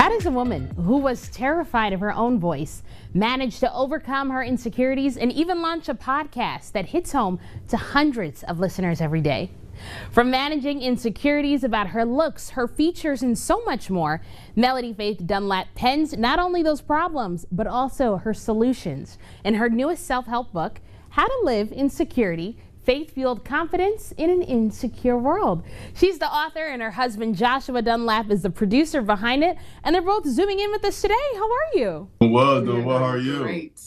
How does a woman who was terrified of her own voice manage to overcome her insecurities and even launch a podcast that hits home to hundreds of listeners every day? From managing insecurities about her looks, her features, and so much more, Melody Dunlap pens not only those problems, but also her solutions in her newest self-help book, How to Live in Security, Faith-Fueled Confidence in an Insecure World. She's the author, and her husband Joshua Dunlap is the producer behind it, and they're both zooming in with us today. How are you? Doing well. How are you? Great.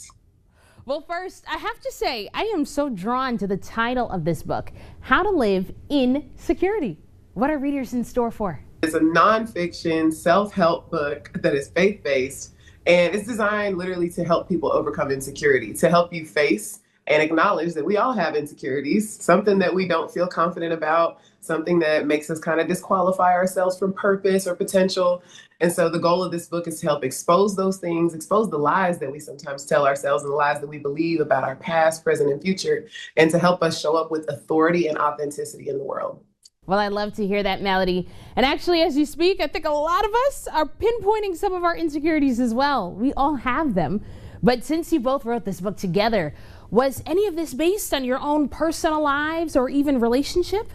Well, first, I have to say, I am so drawn to the title of this book, How to Live in Security. What are readers in store for? It's a nonfiction self-help book that is faith-based, and it's designed literally to help people overcome insecurity, to help you face and acknowledge that we all have insecurities, something that we don't feel confident about, something that makes us kind of disqualify ourselves from purpose or potential. And so the goal of this book is to help expose those things, expose the lies that we sometimes tell ourselves and the lies that we believe about our past, present, and future, and to help us show up with authority and authenticity in the world. Well, I love to hear that, Melody. And actually, as you speak, I think a lot of us are pinpointing some of our insecurities as well. We all have them. But since you both wrote this book together, was any of this based on your own personal lives or even relationship?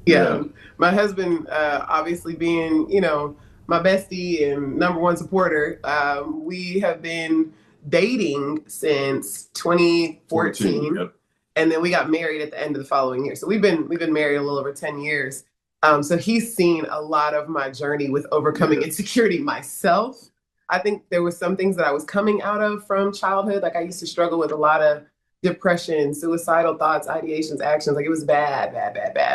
Yeah, my husband, obviously being, my bestie and number one supporter, we have been dating since 2014. Yep. And then we got married at the end of the following year. So we've been married a little over 10 years. So he's seen a lot of my journey with overcoming insecurity myself. I think there were some things that I was coming out of from childhood. Like I used to struggle with a lot of depression, suicidal thoughts, ideations, actions. Like it was bad.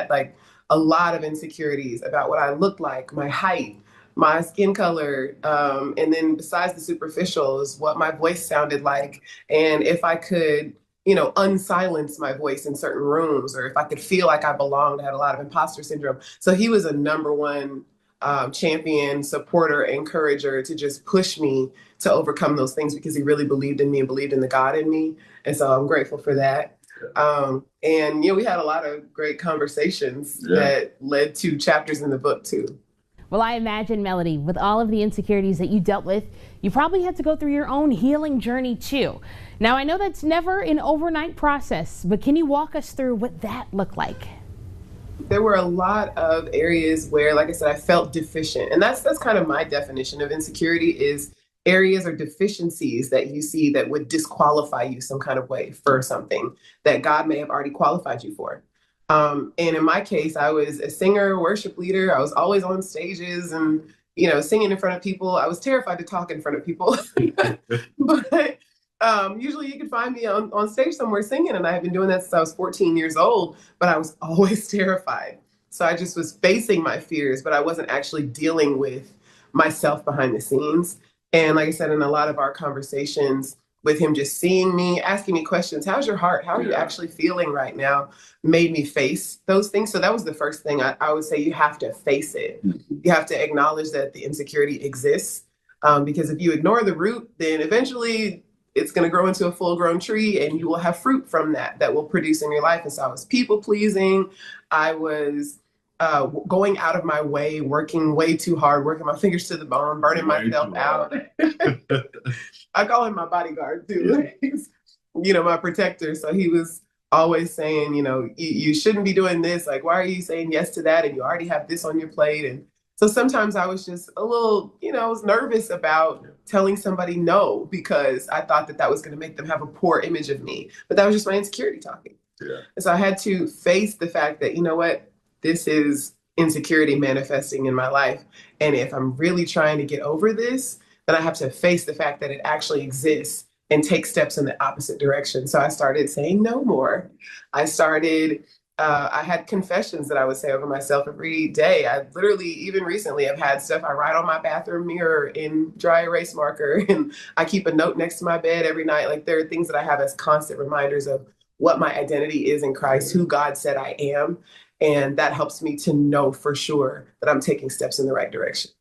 Like a lot of insecurities about what I looked like, my height, my skin color. And then besides the superficial is what my voice sounded like. And if I could, unsilence my voice in certain rooms, or if I could feel like I belonged, I had a lot of imposter syndrome. So he was a number one champion, supporter, encourager to just push me to overcome those things because he really believed in me and believed in the God in me. And so I'm grateful for that. And, we had a lot of great conversations that led to chapters in the book too. Well, I imagine, Melody, with all of the insecurities that you dealt with, you probably had to go through your own healing journey too. Now, I know that's never an overnight process, but can you walk us through what that looked like? There were a lot of areas where, like I said, I felt deficient. And that's kind of my definition of insecurity, is areas or deficiencies that you see that would disqualify you some kind of way for something that God may have already qualified you for. And in my case, I was a singer, worship leader. I was always on stages and, singing in front of people. I was terrified to talk in front of people. But usually you can find me on stage somewhere singing, and I have been doing that since I was 14 years old, but I was always terrified. So I just was facing my fears, but I wasn't actually dealing with myself behind the scenes. And like I said, in a lot of our conversations with him, just seeing me, asking me questions, how's your heart? How are you actually feeling right now? Made me face those things. So that was the first thing I would say. You have to face it. You have to acknowledge that the insecurity exists, because if you ignore the root, then eventually it's going to grow into a full-grown tree, and you will have fruit from that will produce in your life. And so I was people-pleasing. I was going out of my way, working way too hard, working my fingers to the bone, burning myself out. I call him my bodyguard too. He's, my protector. So he was always saying, you shouldn't be doing this. Like, why are you saying yes to that? And you already have this on your plate. And so sometimes I was just a little, I was nervous about telling somebody no, because I thought that was going to make them have a poor image of me. But that was just my insecurity talking. Yeah. And so I had to face the fact that, this is insecurity manifesting in my life. And if I'm really trying to get over this, then I have to face the fact that it actually exists and take steps in the opposite direction. So I started saying no more. I had confessions that I would say over myself every day. I literally, even recently, I've had stuff I write on my bathroom mirror in dry erase marker, and I keep a note next to my bed every night. Like, there are things that I have as constant reminders of what my identity is in Christ, who God said I am. And that helps me to know for sure that I'm taking steps in the right direction.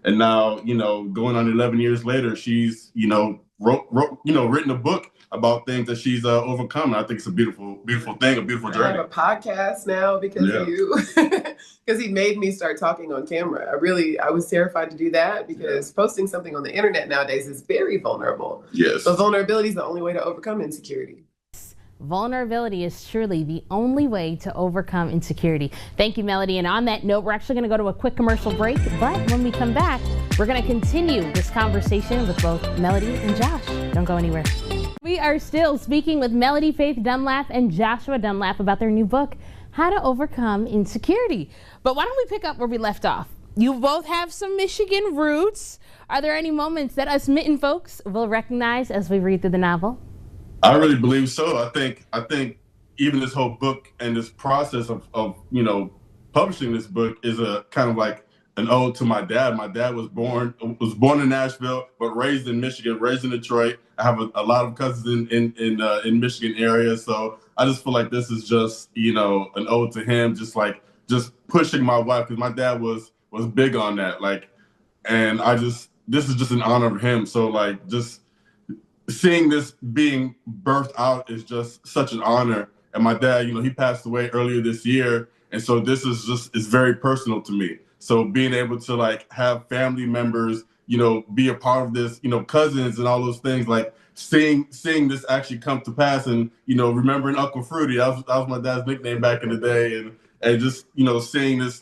And now, going on 11 years later, she's, written a book about things that she's overcome. And I think it's a beautiful thing, a beautiful journey. I have a podcast now because of you, because he made me start talking on camera. I was terrified to do that because posting something on the internet nowadays is very vulnerable. Yes. But vulnerability is the only way to overcome insecurity. Vulnerability is truly the only way to overcome insecurity. Thank you, Melody. And on that note, we're actually going to go to a quick commercial break. But when we come back, we're going to continue this conversation with both Melody and Josh. Don't go anywhere. We are still speaking with Melody Faith Dunlap and Joshua Dunlap about their new book, How to Overcome Insecurity. But why don't we pick up where we left off? You both have some Michigan roots. Are there any moments that us Mitten folks will recognize as we read through the novel? I really believe so. I think even this whole book and this process of publishing this book is a kind of like an ode to my dad. My dad was born in Nashville, but raised in Michigan, raised in Detroit. I have a lot of cousins in Michigan area, so I just feel like this is just an ode to him, just pushing my wife, because my dad was big on that, and this is just in honor of him. So just seeing this being birthed out is just such an honor. And my dad, he passed away earlier this year. And so this is very personal to me. So being able to have family members, be a part of this, cousins and all those things, seeing this actually come to pass, and, remembering Uncle Fruity, that was my dad's nickname back in the day. And just, seeing this,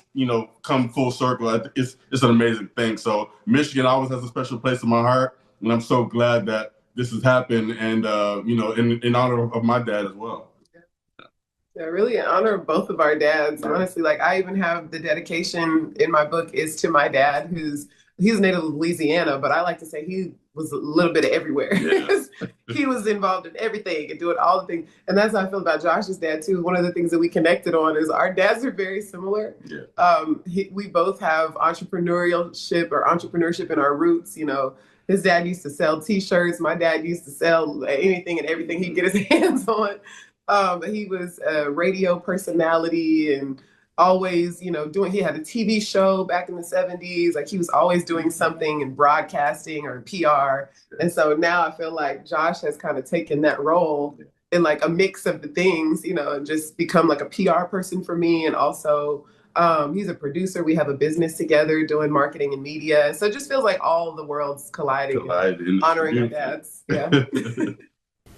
come full circle, it's an amazing thing. So Michigan always has a special place in my heart. And I'm so glad that this has happened, and in honor of my dad as well. Yeah, really in honor of both of our dads. Honestly, I even have the dedication in my book is to my dad, he's native of Louisiana, but I like to say he was a little bit of everywhere. Yeah. He was involved in everything and doing all the things. And that's how I feel about Josh's dad too. One of the things that we connected on is our dads are very similar. Yeah. We both have entrepreneurship in our roots, His dad used to sell T-shirts. My dad used to sell anything and everything he'd get his hands on. He was a radio personality and always, he had a TV show back in the 70s. He was always doing something in broadcasting or PR. And so now I feel like Josh has kind of taken that role in a mix of the things, and just become a PR person for me. And also, he's a producer. We have a business together doing marketing and media. So it just feels like all the worlds colliding honoring our dads. Yeah.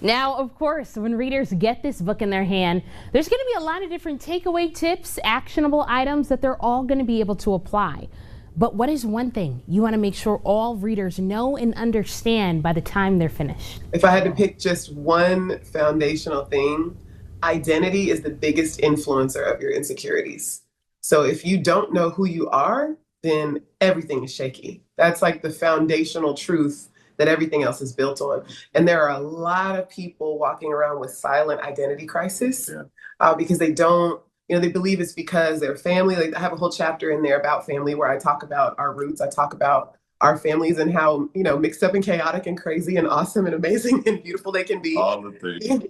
Now, of course, when readers get this book in their hand, there's going to be a lot of different takeaway tips, actionable items that they're all going to be able to apply. But what is one thing you want to make sure all readers know and understand by the time they're finished? If I had to pick just one foundational thing, identity is the biggest influencer of your insecurities. So if you don't know who you are, then everything is shaky. That's the foundational truth that everything else is built on. And there are a lot of people walking around with silent identity crisis because they don't, they believe it's because their family, I have a whole chapter in there about family where I talk about our roots. I talk about our families and how, mixed up and chaotic and crazy and awesome and amazing and beautiful they can be. All the things.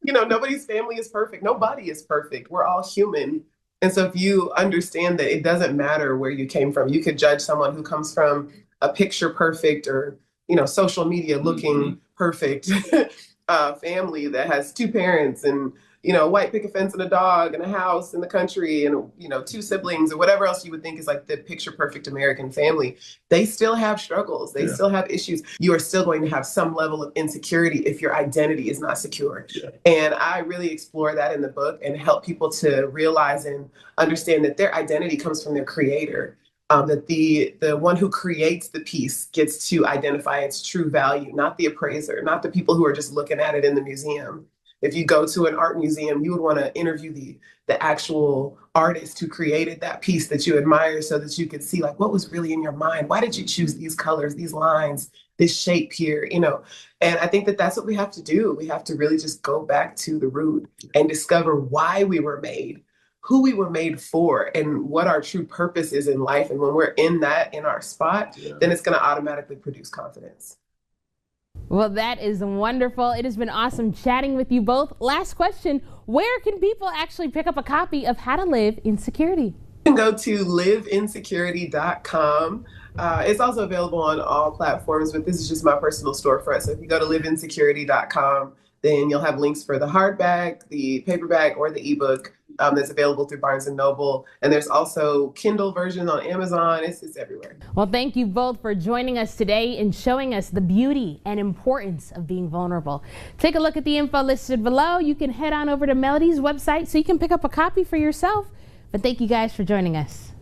Nobody's family is perfect. Nobody is perfect. We're all human. And so if you understand that it doesn't matter where you came from, you could judge someone who comes from a picture perfect or social media looking perfect family that has two parents and, a white picket fence and a dog and a house in the country and, two siblings or whatever else you would think is the picture perfect American family. They still have struggles. They still have issues. You are still going to have some level of insecurity if your identity is not secure. Yeah. And I really explore that in the book and help people to realize and understand that their identity comes from their creator. That the one who creates the piece gets to identify its true value, not the appraiser, not the people who are just looking at it in the museum. If you go to an art museum, you would want to interview the actual artist who created that piece that you admire so that you could see what was really in your mind. Why did you choose these colors, these lines, this shape here, And I think that that's what we have to do. We have to really just go back to the root and discover why we were made, who we were made for, and what our true purpose is in life. And when we're in our spot, then it's going to automatically produce confidence. Well, that is wonderful. It has been awesome chatting with you both. Last question, where can people actually pick up a copy of How to Live in Security? You can go to liveinsecurity.com. It's also available on all platforms, but this is just my personal storefront. So if you go to liveinsecurity.com, then you'll have links for the hardback, the paperback, or the ebook that's available through Barnes & Noble. And there's also Kindle version on Amazon. It's everywhere. Well, thank you both for joining us today and showing us the beauty and importance of being vulnerable. Take a look at the info listed below. You can head on over to Melody's website so you can pick up a copy for yourself. But thank you guys for joining us.